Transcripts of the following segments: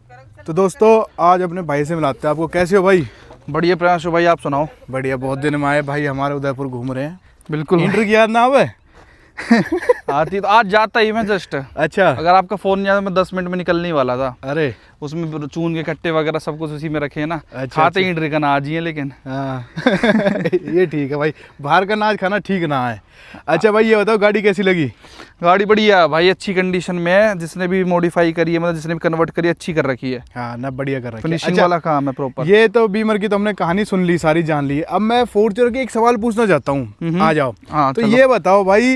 तो दोस्तों आज अपने भाई से मिलाते हैं आपको। कैसे हो भाई? बढ़िया प्रयास हो भाई, आप सुनाओ। बढ़िया, बहुत दिन में आए भाई, हमारे उदयपुर घूम रहे हैं। बिल्कुल इंटर की याद ना आवे? आती तो आज जाता ही मैं जस्ट। अच्छा, अगर आपका फोन नहीं आया मैं 10 मिनट में निकलने ही वाला था। अरे उसमें चून के कट्टे वगैरह सब कुछ उसी में रखे हैं ना। अच्छा, खाते ही इंटर का ना आज ही है लेकिन। हाँ ये ठीक है भाई, बाहर का नाच खाना ठीक ना है। अच्छा भाई, ये बताओ गाड़ी कैसी लगी? गाड़ी बढ़िया भाई, अच्छी कंडीशन में है। जिसने भी मॉडिफाई करी है, मतलब जिसने भी कन्वर्ट करी है, अच्छी कर रखी है। हाँ ना, बढ़िया कर रखी है। फिनिशिंग अच्छा, वाला काम है प्रॉपर। ये तो बीमर की तो हमने कहानी सुन ली, सारी जान ली। अब मैं फॉर्च्यूनर की एक सवाल पूछना चाहता हूँ, आ जाओ। हाँ, तो चलो। ये बताओ भाई,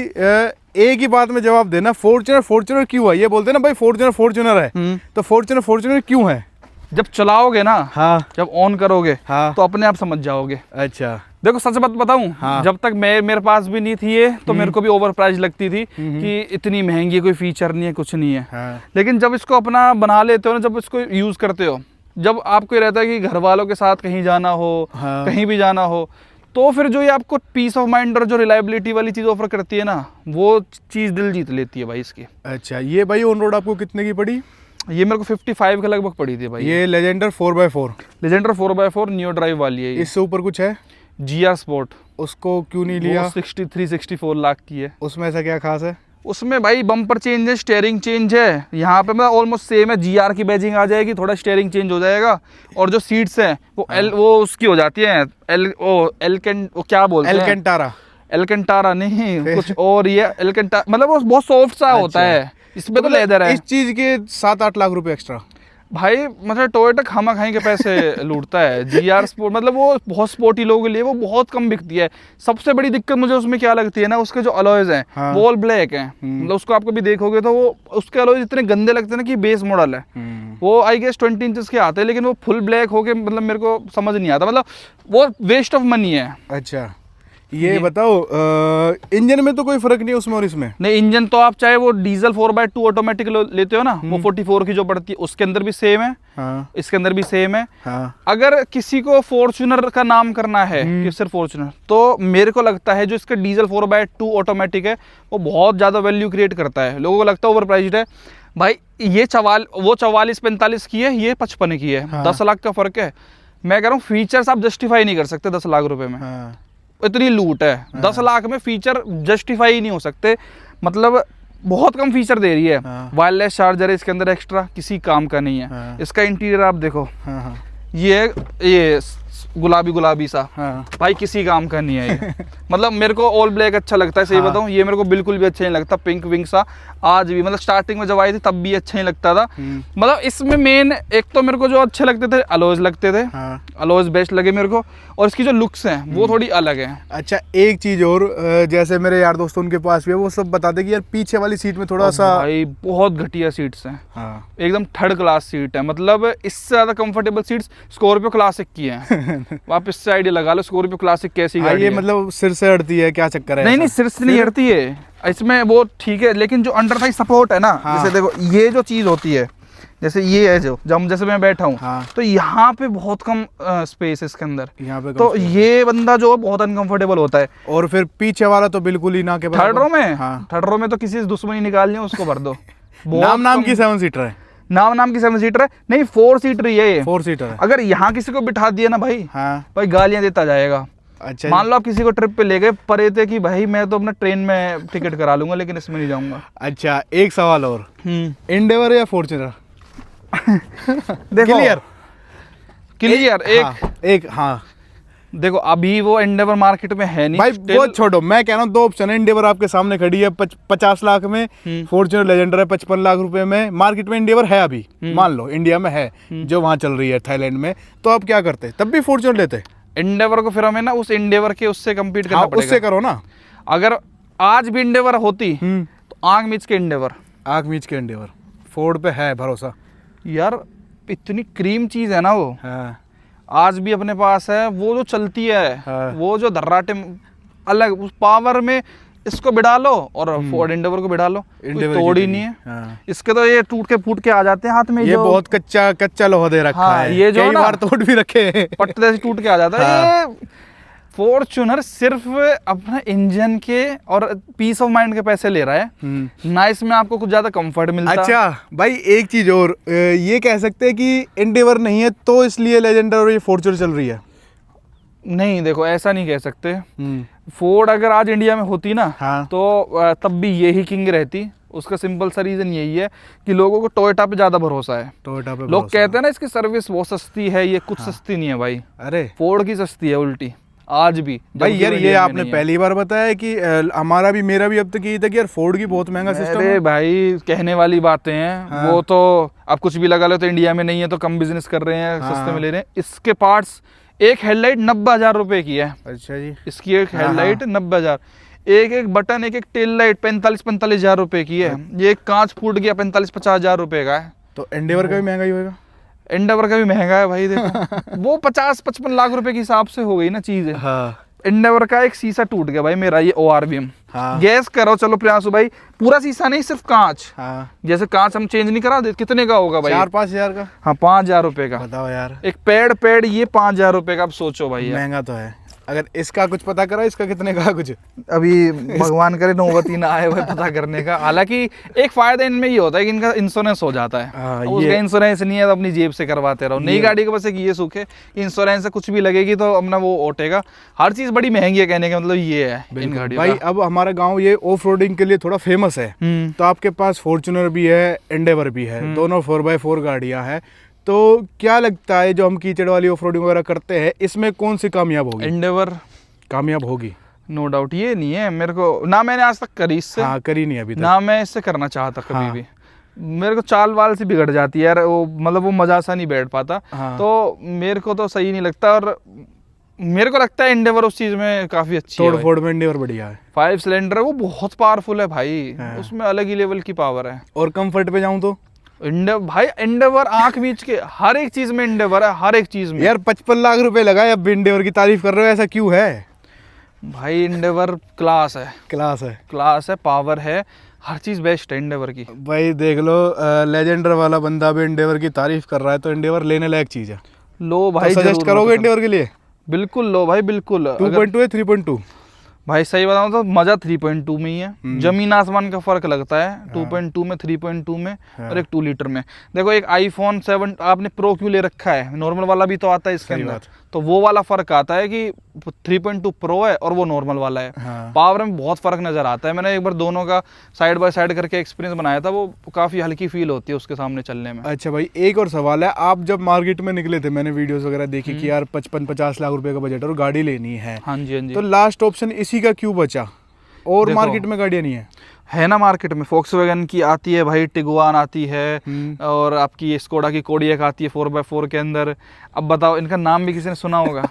एक ही बात में जवाब देना, फॉर्च्यूनर क्यों है? ये बोलते हैं ना भाई फॉर्च्यूनर है, तो फॉर्च्यूनर क्यों है? जब चलाओगे ना, हाँ, जब ऑन करोगे हाँ, तो अपने आप समझ जाओगे। अच्छा, देखो सच बात बताऊं, हाँ। जब तक मेरे पास भी नहीं थी ये, तो मेरे को भी ओवर प्राइस लगती थी कि इतनी महंगी, कोई फीचर नहीं है, कुछ नहीं है। हाँ, लेकिन जब इसको अपना बना लेते हो ना, जब इसको यूज करते हो, जब आपको ये रहता है कि घर वालों के साथ कहीं जाना हो, हाँ। कहीं भी जाना हो, तो फिर जो ये आपको पीस ऑफ माइंड और जो रिलायबिलिटी वाली चीज ऑफर करती है ना, वो चीज दिल जीत लेती है भाई इसकी। अच्छा, ये भाई ऑन रोड आपको कितने की पड़ी? ये मेरे को 55 के लगभग पड़ी थी भाई। ये Legender 4x4, Legender 4x4 neo drive वाली है ये। इससे ऊपर कुछ है? GR स्पोर्ट, उसको क्यों नहीं लिया? 63-64 लाख की है। उसमें ऐसा क्या खास है? उसमें भाई बम्पर चेंज है, स्टीयरिंग चेंज है, यहाँ पे मतलब ऑलमोस्ट सेम है। GR की बैजिंग आ जाएगी, थोड़ा स्टीयरिंग चेंज हो जाएगा, और जो सीट्स हैं वो वो उसकी हो जाती है वो क्या बोलते हैं, एल्केंटारा। एल्केंटारा नहीं, कुछ और ये एल्केंटारा, मतलब वो बहुत सॉफ्ट सा होता है। इसमें तो लेदर है। इस चीज के 7-8 लाख रुपए एक्स्ट्रा भाई मतलब टोयोटा खामा खाई के पैसे लूटता है। GR स्पोर्ट मतलब वो बहुत स्पोर्टी लोगों के लिए वो बहुत कम बिकती है। सबसे बड़ी दिक्कत मुझे उसमें क्या लगती है ना, उसके जो अलॉयज हैं, हाँ। वो ऑल ब्लैक हैं। मतलब उसको आप कभी देखोगे तो वो उसके अलॉयज इतने गंदे लगते हैं ना कि बेस मॉडल है। वो आई गेस 20 इंचेस के आते हैं, लेकिन वो फुल ब्लैक होके मतलब मेरे को समझ नहीं आता, मतलब वो वेस्ट ऑफ मनी है। अच्छा, ये बताओ, इंजन में तो कोई फर्क नहीं है उसमें और इसमें? नहीं, इंजन तो आप चाहे वो डीजल 4x2 ऑटोमेटिक लेते हो ना, वो 44 की जो पड़ती है, उसके अंदर भी सेम है। हाँ, इसके अंदर भी सेम है। हाँ, अगर किसी को फॉर्च्यूनर का नाम करना है कि सिर्फ फॉर्च्यूनर, तो मेरे को लगता है जो इसका डीजल 4x2 ऑटोमेटिक है वो बहुत ज्यादा वैल्यू क्रिएट करता है। लोगों को लगता है ओवर प्राइस्ड है भाई। ये वो 44-45 की है, ये 55 की है। हाँ। 10 लाख का फर्क है। मैं कह रहा हूँ फीचर्स आप जस्टिफाई नहीं कर सकते 10 लाख रुपए में। हाँ, इतनी लूट है। 10 लाख में फीचर जस्टिफाई नहीं हो सकते। मतलब बहुत कम फीचर दे रही है। हाँ। वायरलेस चार्जर है इसके अंदर, एक्स्ट्रा किसी काम का नहीं है। हाँ। इसका इंटीरियर आप देखो, हाँ, हाँ, ये गुलाबी सा, हाँ। भाई किसी काम का नहीं है ये। मतलब मेरे को ऑल ब्लैक अच्छा लगता है, सही हाँ। बताऊं, ये मेरे को बिल्कुल भी अच्छा नहीं लगता। पिंक विंक सा आज भी, मतलब स्टार्टिंग में जब आई थी तब भी अच्छा नहीं लगता था। मतलब इसमें मेन एक तो मेरे को जो अच्छे लगते थे अलॉयज लगते थे। हाँ। अलॉयज बेस्ट लगे मेरे को, और इसकी जो लुक्स हैं वो थोड़ी अलग है। अच्छा, एक चीज और, जैसे मेरे यार दोस्तों उनके पास भी है, वो सब बताते कि यार पीछे वाली सीट में थोड़ा सा, भाई बहुत घटिया सीट्स हैं। हाँ, एकदम थर्ड क्लास सीट है। मतलब इससे ज्यादा कंफर्टेबल सीट्स स्कॉर्पियो क्लासिक की हैं। आप इससे आइडिया लगा लो स्कॉर्पियो क्लासिक कैसी हाँ, गाड़ी ये है। मतलब सिर से अड़ती है, क्या चक्कर है? नहीं ऐसा? नहीं, सिर से नहीं हटती है इसमें, वो ठीक है, लेकिन जो अंडर थाई सपोर्ट है ना, हाँ। जैसे देखो ये जो चीज होती है, जैसे ये है जो जब जैसे मैं बैठा हूँ, हाँ। तो यहाँ पे बहुत कम स्पेस है इसके अंदर, यहाँ पे तो ये बंदा जो है बहुत अनकंफर्टेबल होता है। और फिर पीछे वाला तो बिल्कुल ही ना के थर्ड रो में, हाँ। थर्ड रो में तो किसी से दुश्मनी निकालनी है उसको भर दो। नाम की 7 सीटर है। नाम की 7 सीटर है, नहीं 4 सीटर ही है ये। 4 सीटर है। अगर यहाँ किसी को बिठा दिया ना भाई, हाँ। भाई गालियां देता जाएगा। अच्छा, मान लो आप किसी को ट्रिप पे ले गए, परे थे कि भाई मैं तो अपना ट्रेन में टिकट करा लूंगा लेकिन इसमें नहीं जाऊंगा। अच्छा, एक सवाल और, इंडेवर या फॉर्च्यूनर? देखो क्लियर एक, हाँ। देखो अभी वो एंडेवर मार्केट में है नहीं भाई वो छोड़ो, मैं कह रहा हूँ 2 ऑप्शन है। इंडेवर आपके सामने खड़ी है 50 लाख में, फॉर्च्यूनर लेजेंडर है 55 लाख रुपए में। मार्केट में इंडेवर है अभी, मान लो इंडिया में है, जो वहां चल रही है थाईलैंड में, तो आप क्या करते? तब भी फॉर्च्यूनर लेते? एंडेवर को फिर हमें ना उस एंडेवर के उससे कम्पीट करना पड़ेगा। उससे करो ना। अगर आज भी एंडेवर होती तो आंख मीच के एंडेवर, आंख मीच के एंडेवर। फोर्ड पे है भरोसा यार, इतनी क्रीम चीज है ना वो। हाँ। आज भी अपने पास है वो जो चलती है। हाँ। वो जो धर्राटे अलग उस पावर में इसको बिठा लो और फोर्ड एंडेवर को बिठा लो, कोई तोड़ ही नहीं है। हाँ। इसके तो ये टूट के फूट के आ जाते हैं हाथ में। ये बहुत कच्चा लोहा दे रखा हाँ, है, ये जो कई ना बार तोड़ भी रखे हैं। पट्टे से टूट के आ जाता है। ये फॉर्च्यूनर सिर्फ अपना इंजन के और पीस ऑफ माइंड के पैसे ले रहा है, ना इसमें आपको कुछ ज्यादा कंफर्ट मिलता। अच्छा भाई एक चीज और, ये कह सकते हैं कि एंडेवर नहीं है तो इसलिए लेजेंडर और ये फॉर्च्यूनर चल रही है? नहीं, देखो ऐसा नहीं कह सकते। फोर्ड अगर आज इंडिया में होती ना, हाँ। तो तब भी यही किंग रहती। उसका सिंपल सा रीजन यही है कि लोगों को टोयोटा पे ज्यादा भरोसा है। टोयोटा पे लोग कहते हैं ना इसकी सर्विस बहुत सस्ती है, ये कुछ सस्ती नहीं है भाई। अरे फोर्ड की सस्ती है उल्टी, आज भी। भाई जबकि यार ये इंडिया में आपने नहीं है। पहली बार बताया कि हमारा भी मेरा भी अब तक यही था कि यार फोर्ड की बहुत महंगा सिस्टम अरे है। भाई कहने वाली बातें हैं। हाँ। वो तो आप कुछ भी लगा लो तो इंडिया में नहीं है तो कम बिजनेस कर रहे हैं, हाँ। सस्ते में ले रहे हैं। इसके पार्ट्स, एक हेडलाइट 90,000 रुपए की है। अच्छा जी। इसकी एक हाँ, हेडलाइट 90,000, एक बटन, एक टेल लाइट 45,000 रुपए की है। ये एक कांच फूट गया 45,000 रुपए का है। तो एंडेवर का भी महंगा ही होगा। एंडेवर का भी महंगा है भाई, देखो वो 50-55 लाख रुपए के हिसाब से हो गई ना चीज है। हाँ एंडेवर का एक शीशा टूट गया भाई मेरा, ये ORVM। हाँ। गैस करो चलो प्रियांशु भाई, पूरा शीशा नहीं, सिर्फ कांच। हाँ। जैसे कांच हम चेंज नहीं करा देते, कितने का होगा भाई? 4-5 हजार का। हाँ, 5,000 रुपए का। बताओ यार, एक पेड़ ये 5,000 रुपए का। अब सोचो भाई यार। महंगा तो है। अगर इसका कुछ पता करा, इसका कितने का कुछ? अभी भगवान करे नौबत ही ना आए भाई पता करने का। हालांकि एक फायदा इनमें ये होता है कि इनका इंश्योरेंस हो जाता है। हाँ, अब ये- उसका इंश्योरेंस नहीं है तो अपनी जेब से करवाते रहो। नई गाड़ी का बस एक ये सुख है, इंश्योरेंस से कुछ भी लगेगी तो अपना वो ओटेगा। हर चीज बड़ी महंगी है, कहने का मतलब ये है इन गाड़ियों भाई का। अब हमारा गांव ये ऑफ रोडिंग के लिए थोड़ा फेमस है। तो आपके पास फॉर्च्यूनर भी है, एंडेवर भी है, दोनों 4x4 गाड़ियां हैं। तो क्या लगता है जो हम कीचड़ वाली ऑफ रोडिंग वगैरह करते हैं, इसमें कौन सी कामयाब होगी? एंडेवर कामयाब होगी। No doubt. ये नहीं है मेरे को, ना मैंने आज तक करी इससे, हाँ, करी नहीं अभी तक। ना मैं इससे करना चाहता कभी हाँ। भी। मेरे को चाल वाल से बिगड़ जाती है यार, वो मतलब वो मजा सा नहीं बैठ पाता। हाँ। तो मेरे को तो सही नहीं लगता। और मेरे को लगता है एंडेवर उस चीज में काफी अच्छी तोड़ है। फोड़ में एंडेवर बढ़िया है। 5 सिलेंडर है, वो बहुत पावरफुल है भाई। हाँ। उसमें अलग ही लेवल की पावर है। और कंफर्ट पे जाऊं तो भाई एंडेवर आंख बीच के हर एक चीज में एंडेवर है, हर एक चीज में। यार 55 लाख रुपए लगाए, अब एंडेवर की तारीफ कर रहे हो, ऐसा क्यों है? भाई एंडेवर क्लास है, क्लास है। क्लास है, पावर है, हर चीज बेस्ट है एंडेवर की। भाई देख लो, लेजेंडर वाला बंदा भी एंडेवर की तारीफ कर रहा है, तो एंडेवर लेने लायक चीज है। लो भाई, तो सजेस्ट जरूर करोगे मतलब। एंडेवर के लिए? बिल्कुल लो भाई, बिल्कुल। 2.2 है 3.2? भाई सही बताऊं तो मजा 3.2 में ही है। जमीन आसमान का फर्क लगता है 2.2 में, 3.2 में और एक 2 लीटर में। देखो एक आईफोन 7 आपने प्रो क्यों ले रखा है, नॉर्मल वाला भी तो आता है इसके सही अंदर। बात। तो वो वाला फर्क आता है कि 3.2 प्रो है और वो नॉर्मल वाला है। हाँ। पावर में बहुत फर्क नजर आता है। मैंने एक बार दोनों का साइड बाय साइड करके एक्सपीरियंस बनाया था, वो काफी हल्की फील होती है उसके सामने चलने में। अच्छा भाई, एक और सवाल है। आप जब मार्केट में निकले थे, मैंने वीडियोस वगैरह देखी कि यार 55-50 लाख रुपए का बजट और गाड़ी लेनी है, हाँ जी, हाँ जी। तो लास्ट ऑप्शन इसी का क्यों बचा और देखो, मार्केट में गाड़ियां नहीं है ना मार्केट में Volkswagen की आती है भाई, टिगुआन आती है, और आपकी स्कोडा की कोडियक आती है 4x4 के अंदर। अब बताओ, इनका नाम भी किसी ने सुना होगा?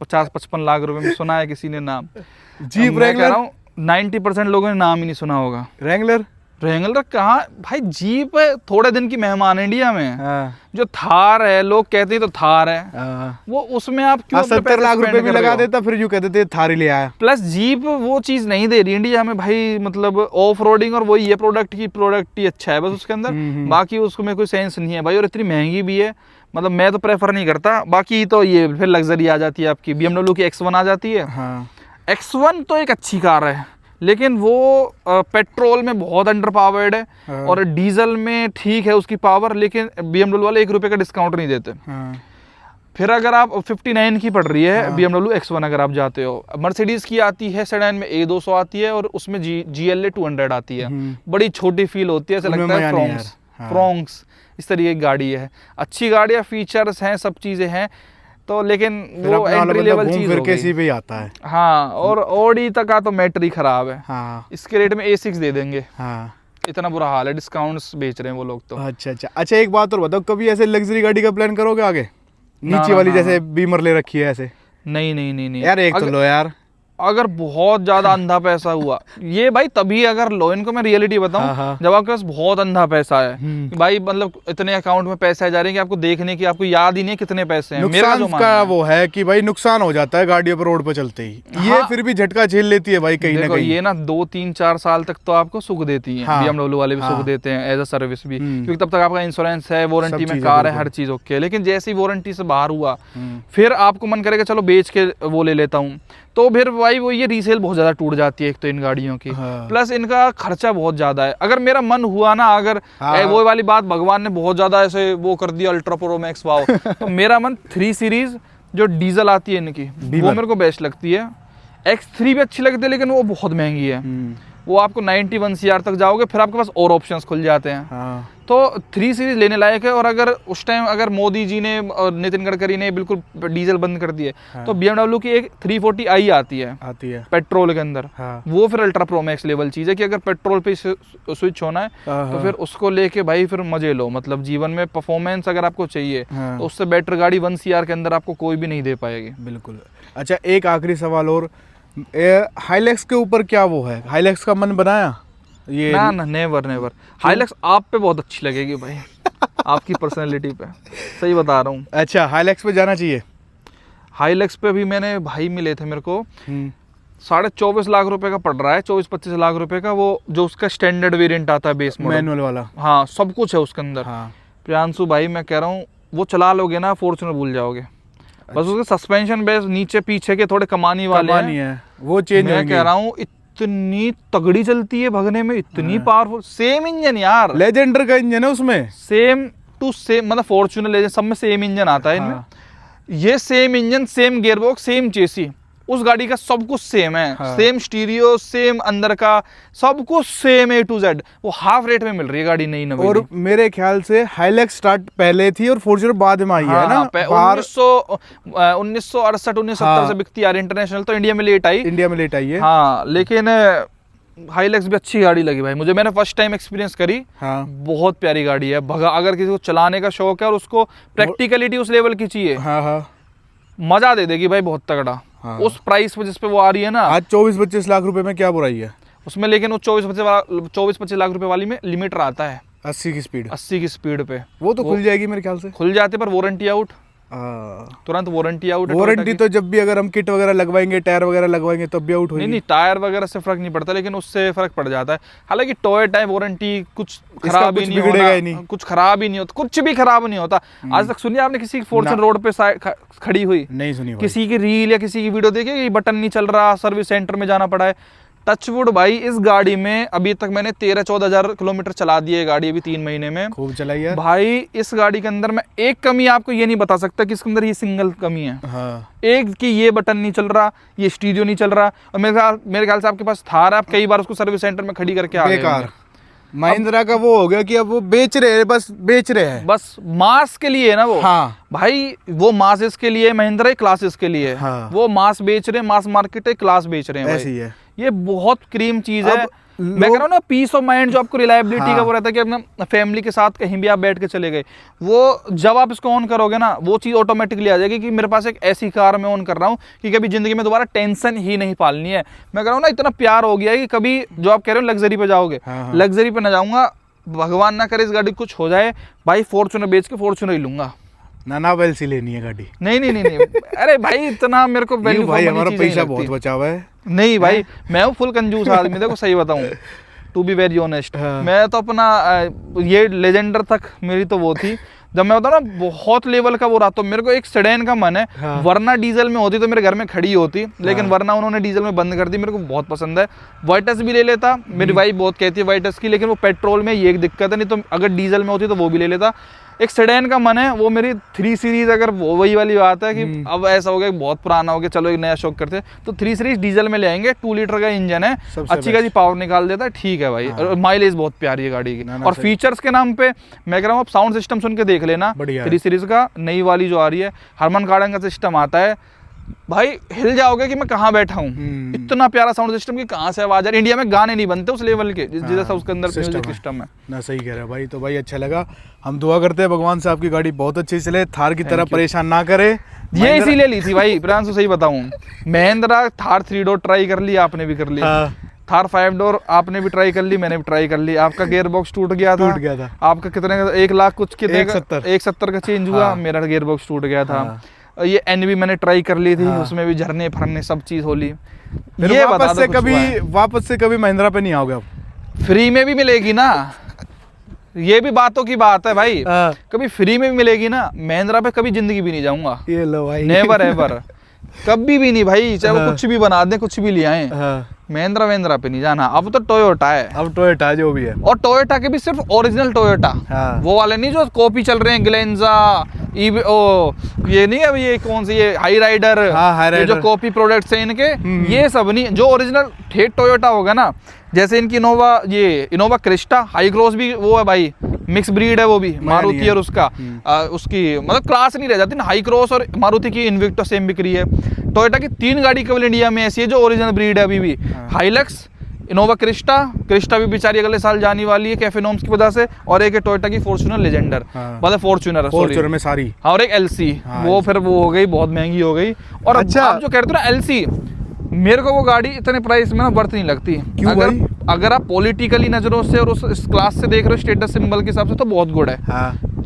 50-55 लाख रुपए में सुना है किसी ने नाम? जीप मैं कह रहा रैंगलर? हूँ 90% लोगों ने नाम ही नहीं सुना होगा। रैंगलर? रैंगलर कहाँ भाई, जीप थोड़े दिन की मेहमान है इंडिया में। हाँ। जो थार है, लोग कहते हैं तो थार है, हाँ। वो उसमें आप क्यों अपने 70 पैसे लाख spend रुपए भी कर रहे लगा हो? देता, फिर यूं कहते थे थार ही ले आया। प्लस जीप वो चीज नहीं दे रही इंडिया में भाई, मतलब ऑफ रोडिंग और वही है, प्रोडक्ट ही अच्छा है बस उसके अंदर। बाकी उसको में कोई सेंस नहीं है भाई, और इतनी महंगी भी है, मतलब मैं तो प्रेफर नहीं करता। बाकी तो ये फिर लग्जरी आ जाती है आपकी, BMW की X1 आ जाती है। हाँ। X1 तो एक अच्छी कार है, लेकिन वो पेट्रोल में बहुत अंडर पावर्ड है। हाँ। और डीजल में ठीक है उसकी पावर, लेकिन BMW वाले 1 रुपए का डिस्काउंट नहीं देते। हाँ। फिर अगर आप 59 की पड़ रही है BMW X1, अगर आप जाते हो, मर्सिडीज की आती है सेडान में, A200 आती है, और उसमें GLA 200 आती है। बड़ी छोटी फील होती है, ऐसा उनमें लगता है मजा नहीं फ्रोंक्स। यार। हाँ। फ्रोंक्स इस तरीके की गाड़ी है। अच्छी गाड़ियाँ, फीचर्स हैं, सब चीजें हैं, तो लेकिन फिर वो अपना वाला एंट्री बंदा लेवल घूम चीज फिर हो के गई। इसी पे ही आता है। हाँ, और ऑडी तक का तो मैटर ही खराब है। हाँ। इसके रेट में A6 दे देंगे, हाँ। इतना बुरा हाल है। डिस्काउंट्स बेच रहे हैं वो लोग तो। अच्छा, एक बात और बताओ, कभी ऐसे लग्जरी गाड़ी का प्लान करोगे आगे? नीचे ना, वाली ना, जैसे बीमर ले रखी है ऐसे? नहीं नहीं नहीं नहीं यार एक तो लो यार। अगर बहुत ज्यादा अंधा पैसा हुआ, ये भाई तभी अगर लो, इनको मैं रियलिटी बताऊं, जब आपके पास बहुत अंधा पैसा है कि भाई मतलब इतने अकाउंट में पैसे जा रहे हैं कि आपको देखने की आपको याद ही नहीं है कितने पैसे हैं। मेरा जो नुकसान का वो है कि भाई नुकसान हो जाता है गाड़ियों पर रोड पर चलते ही। ये फिर भी झटका झेल लेती है भाई कहीं ना कहीं। ये ना 2-3-4 साल तक तो आपको सुख देती है, BMW वाले भी सुख देते हैं एज अ सर्विस भी, क्योंकि तब तक आपका इंश्योरेंस है, वारंटी में कार है, हर चीज ओके है। लेकिन जैसे ही वारंटी से बाहर हुआ फिर आपको मन करेगा चलो बेच के वो ले लेता हूँ, तो फिर भाई वो ये रीसेल बहुत ज्यादा टूट जाती है एक तो इन गाड़ियों की, प्लस इनका खर्चा बहुत ज्यादा है। अगर मेरा मन हुआ ना, अगर वो वाली बात भगवान ने बहुत ज्यादा ऐसे वो कर दिया अल्ट्रा प्रो मैक्स वाओ, तो मेरा मन 3 सीरीज जो डीजल आती है इनकी वो मेरे को बेस्ट लगती है। X3 भी अच्छी लगती है लेकिन वो बहुत महंगी है, वो आपको 91 CR तक जाओगे फिर आपके पास और ऑप्शंस खुल जाते हैं। तो 3 सीरीज लेने लायक है। और अगर उस टाइम अगर मोदी जी ने और नितिन गडकरी ने बिल्कुल डीजल बंद कर दिए तो BMW की एक 340i आती है पेट्रोल के अंदर, वो फिर अल्ट्रा प्रो मैक्स लेवल चीज है कि अगर पेट्रोल पे स्विच होना है तो फिर उसको लेके भाई फिर मजे लो, मतलब जीवन में परफॉर्मेंस अगर आपको चाहिए तो उससे बेटर गाड़ी 1 CR के अंदर आपको कोई भी नहीं दे पाएगी। बिल्कुल। अच्छा, एक आखिरी सवाल और, हाइलैक्स के ऊपर क्या वो है, हाइलैक्स का मन बनाया ये? ना नेवर। हाइलैक्स आप पे बहुत अच्छी लगेगी भाई आपकी पर्सनैलिटी पे, सही बता रहा हूँ। अच्छा, हाइलैक्स पे जाना चाहिए। हाइलैक्स पे भी मैंने भाई मिले थे मेरे को 24.5 लाख रुपए का पड़ रहा है, 24-25 लाख रुपए का, वो जो उसका स्टैंडर्ड वेरिएंट आता है बेस मॉडल मैनुअल वाला। हाँ, सब कुछ है उसके अंदर। प्रियांशु भाई मैं कह रहा हूँ वो चला लोगे ना फॉर्च्यूनर भूल जाओगे। बस उसके सस्पेंशन बेस नीचे पीछे के थोड़े कमानी वाले हैं, वो चेंज मैं कह रहा हूँ इतनी तगड़ी चलती है भगने में, इतनी पावरफुल, सेम इंजन यार, लेजेंडर का इंजन है उसमें, सेम टू सेम, मतलब फॉर्च्यूनर लेजेंड सब में सेम इंजन आता है इनमें। ये same engine, same gearbox, same chassis, उस गाड़ी का सब कुछ सेम है। सेम स्टीरियो, सेम अंदर का सब कुछ सेम A to Z। वो हाफ रेट में मिल रही है गाड़ी नई नवी। और मेरे ख्याल से हाइलैक्स स्टार्ट पहले थी और फॉर्च्यूनर बाद में आई है ना। 1968-1970 से बिकती आ रही इंटरनेशनल, तो इंडिया में लेट आई है। हाँ, लेकिन हाइलैक्स भी अच्छी गाड़ी लगी भाई मुझे, मैंने फर्स्ट टाइम एक्सपीरियंस करी। बहुत प्यारी गाड़ी है। अगर किसी को चलाने का शौक है और उसको प्रैक्टिकलिटी उस लेवल की चाहिए, मजा दे देगी भाई बहुत तगड़ा। उस प्राइस पे जिस पे वो आ रही है ना, आज 24-25 लाख रुपए में क्या बुराई है उसमें, लेकिन वो 24-25 लाख रुपए वाली में लिमिटर आता है 80 की स्पीड पे, वो तो खुल जाएगी मेरे ख्याल से। खुल जाते पर वारंटी आउट, तुरंत वारंटी आउट। वारंटी तो जब भी अगर हम किट वगैरह लगवाएंगे, टायर वगैरह लगवाएंगे तब भी आउट होगी। नहीं, टायर वगैरह से फर्क नहीं पड़ता, लेकिन उससे फर्क पड़ जाता है। हालांकि टोयोटा है, वारंटी कुछ खराब ही नहीं होता, कुछ खराब ही नहीं होता, कुछ भी खराब नहीं होता। आज तक सुनिए आपने किसी की फॉर्च्यूनर रोड पे खड़ी हुई? नहीं सुनी। किसी की रील या किसी की वीडियो देखी बटन नहीं चल रहा, सर्विस सेंटर में जाना पड़ा है? टचवुड भाई, इस गाड़ी में अभी तक मैंने 13-14 हजार किलोमीटर चला दी है गाड़ी अभी 3 महीने में। खूब चलाई है भाई। इस गाड़ी के अंदर मैं एक कमी आपको ये नहीं बता सकता कि इसके अंदर ये सिंगल कमी है। एक कि ये बटन नहीं चल रहा, ये स्टीरियो नहीं चल रहा। और मेरे ख्याल से आपके पास थार है, आप कई बार उसको सर्विस सेंटर में खड़ी करके आ गए। महिंद्रा का वो हो गया कि अब वो बेच रहे हैं, बस मास के लिए है ना वो। भाई वो मास इसके लिए, महिंद्रा क्लासेस के लिए वो मास बेच रहे हैं, मास मार्केट है, क्लास बेच रहे हैं। ऐसी है, ये बहुत क्रीम चीज है। मैं कह रहा हूँ ना, पीस ऑफ माइंड जो आपको रिलायबिलिटी का वो रहता है कि अपना फैमिली के साथ कहीं भी आप बैठ के चले गए, वो जब आप इसको ऑन करोगे ना, वो चीज़ ऑटोमेटिकली आ जाएगी कि मेरे पास एक ऐसी कार मैं ऑन कर रहा हूँ कि कभी जिंदगी में दोबारा टेंशन ही नहीं पालनी है। मैं कह रहा हूँ ना, इतना प्यार हो गया है कि कभी जो आप कह रहे हो लग्जरी पे जाओगे, लग्जरी पे ना जाऊंगा, भगवान ना करे इस गाड़ी कुछ हो जाए भाई, फॉर्च्यूनर बेच के फॉर्च्यूनर ही लूंगा। ना वेल्सी लेनी है गाड़ी। नहीं। अरे भाई, इतना मेरे को वैल्यू भाई, हमारा पैसा बहुत बचा हुआ है। नहीं भाई, मैं हूँ फुल कंजूस आदमी, देखो सही बताऊं, टू बी वेरी ऑनेस्ट। मैं तो अपना ये लेजेंडर तक मेरी तो वो थी, जब मैं बताऊँ ना बहुत लेवल का वो रहा, तो मेरे को एक सेडान का मन है। वरना डीजल में होती तो मेरे घर में खड़ी होती, लेकिन वरना उन्होंने डीजल में बंद कर दी। मेरे को बहुत पसंद है। वाइटस भी ले लेता, मेरी वाइफ बहुत कहती है वाइटस की, लेकिन वो पेट्रोल में ये एक दिक्कत है, नहीं तो अगर डीजल में होती तो वो भी ले लेता। एक सेडान का मन है, वो मेरी 3 सीरीज, अगर वो वही वाली बात है कि अब ऐसा हो गया बहुत पुराना हो गया, चलो एक नया शौक करते हैं, तो 3 सीरीज डीजल में ले आएंगे। 2 लीटर का इंजन है, अच्छी खासी पावर निकाल देता है, ठीक है भाई। और माइलेज बहुत प्यारी है गाड़ी की। और फीचर्स के नाम पे मैं कह रहा हूँ, आप साउंड सिस्टम सुन के देख लेना 3 सीरीज का, नई वाली जो आ रही है, हरमन कार्डन का सिस्टम आता है, भाई हिल जाओगे कि मैं कहाँ बैठा हूँ। इतना प्यारा साउंड सिस्टम की कहाँ से आवाज आ रही। इंडिया में गाने नहीं बनते उस लेवल के जैसा उसके अंदर म्यूजिक सिस्टम है ना। सही कह रहे हो भाई। तो भाई अच्छा लगा, हम दुआ करते हैं भगवान से आपकी गाड़ी बहुत अच्छी चले, थार की तरह परेशान ना करे। ये इसीलिए ली थी भाई प्रांशु, सही बताऊं, महिंद्रा थार 3 डोर ट्राई कर ली, आपने भी कर लिया। थार 5 डोर आपने भी ट्राई कर ली, मैंने भी ट्राई कर ली। आपका गियर बॉक्स टूट गया था। आपका कितने का, 1 लाख कुछ कितने का, 170 का चेंज हुआ। मेरा गियर बॉक्स टूट गया था। ये एनवी मैंने ट्राई कर ली थी, उसमें भी झरने फरने सब चीज होली। ये वापस से कभी महिंद्रा पे नहीं आओगे आप? फ्री में भी मिलेगी ना, ये भी बातों की बात है भाई। कभी फ्री में भी मिलेगी ना, महिंद्रा पे कभी जिंदगी भी नहीं जाऊंगा। ये लो भाई, नेवर एवर, कभी भी नहीं भाई। चाहे वो कुछ भी बना दे, कुछ भी ले आए, महिंद्रा पे नहीं जाना। अब तो टोयोटा है, अब टोयोटा जो भी है। और टोयोटा के भी सिर्फ ओरिजिनल टोयोटा, वो वाले नहीं जो कॉपी चल रहे हैं, ग्लेंजा ये नहीं है, ये कौन सी, ये हाई राइडर, ये जो कॉपी प्रोडक्ट्स हैं इनके, ये सब नहीं। जो ओरिजिनल ठेठ टोयोटा होगा ना, जैसे इनकी इनोवा क्रिस्टा हाई क्रॉस भी वो है भाई, मिक्स ब्रीड है वो भी, मारुति और उसका उसकी मतलब क्लास नहीं रह जाती ना। हाई क्रॉस और मारुति की इन्विक्टो सेम बिक रही है। टोयोटा की 3 गाड़ी केवल इंडिया में ऐसी है जो ओरिजिनल ब्रीड है अभी भी, हाइलक्स, इनोवा क्रिस्टा भी बेचारी अगले साल जाने वाली है कैफे नॉर्म्स की वजह से, और एक है टोयोटा की फॉर्च्यूनर लेजेंडर, मतलब फॉर्च्यूनर में सारी, और एक एलसी, वो फिर वो हो गई बहुत महंगी हो गई। और अच्छा, आप जो कह रहे थे ना एलसी, मेरे को वो गाड़ी इतने प्राइस में ना वर्थ नहीं लगती। क्यों भाई? अगर आप पॉलिटिकली नजरों से और उस क्लास से देख रहे हो, स्टेटस सिंबल के हिसाब से तो बहुत गुड है,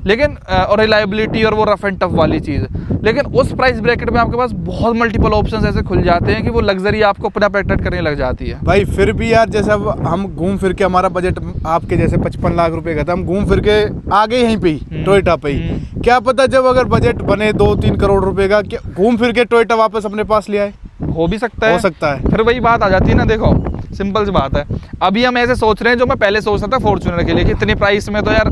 लेकिन और रिलायबिलिटी और वो रफ एंड टफ वाली चीज, लेकिन उस प्राइस ब्रैकेट में आपके पास बहुत मल्टीपल ऑप्शंस ऐसे खुल जाते हैं कि वो लग्जरी आपको अपना अट्रैक्ट करने लग जाती है भाई। फिर भी यार, जैसे अब हम घूम फिर के, हमारा बजट आपके जैसे 55 लाख रुपए का था, हम घूम फिर के आ गए यहीं पे ही, टोयोटा पे ही। क्या पता जब अगर बजट बने 2-3 करोड़ रुपए का, घूम फिर के टोयोटा वापस अपने पास ले आए, हो भी सकता है, हो सकता है। फिर वही बात आ जाती है ना, देखो सिंपल सी बात है। अभी हम ऐसे सोच रहे हैं जो मैं पहले सोच रहा था फॉर्च्यूनर के लिए कि इतनी प्राइस में तो यार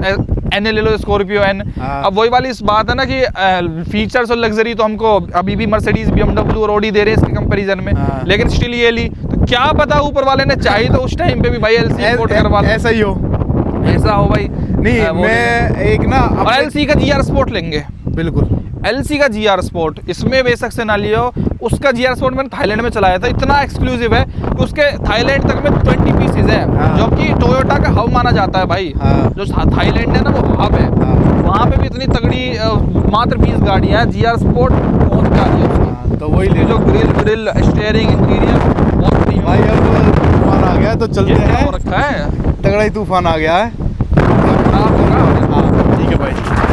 एन ले लो, स्कॉर्पियो एन। अब वही वाली इस बात है ना कि फीचर्स और लग्जरी तो हमको अभी भी मर्सिडीज, BMW और ऑडी दे रहे हैं इसके कंपैरिजन में, लेकिन स्टिल ये ली तो क्या पता ऊपर वाले ने चाहिए तो उस टाइम पे भी भाई एलसी इंपोर्ट करवा लो। ऐसा ही हो, ऐसा हो भाई। नहीं मैं एक ना एलसी का GR स्पोर्ट लेंगे, बिल्कुल एलसी का GR स्पोर्ट, इसमें बेशक से ना लियो। उसका GR स्पोर्ट मैंने थाईलैंड में चलाया था, इतना एक्सक्लूसिव है कि उसके थाईलैंड तक में 20 पीसेज है, जो कि टोयोटा का हब माना जाता है भाई। जो थाईलैंड है ना वो हब है, वहाँ पे भी इतनी तगड़ी मात्र 20 गाड़ियाँ हैं। GR स्पोर्ट बहुत प्यारी है उसकी, तो वही ले जो ग्रिल स्टीयरिंग इंटीरियर बहुत भाई। अब तूफान आ गया तो चलते हैं, रखा है तगड़ा ही तूफान आ गया है। खराब होगा। ठीक है भाई।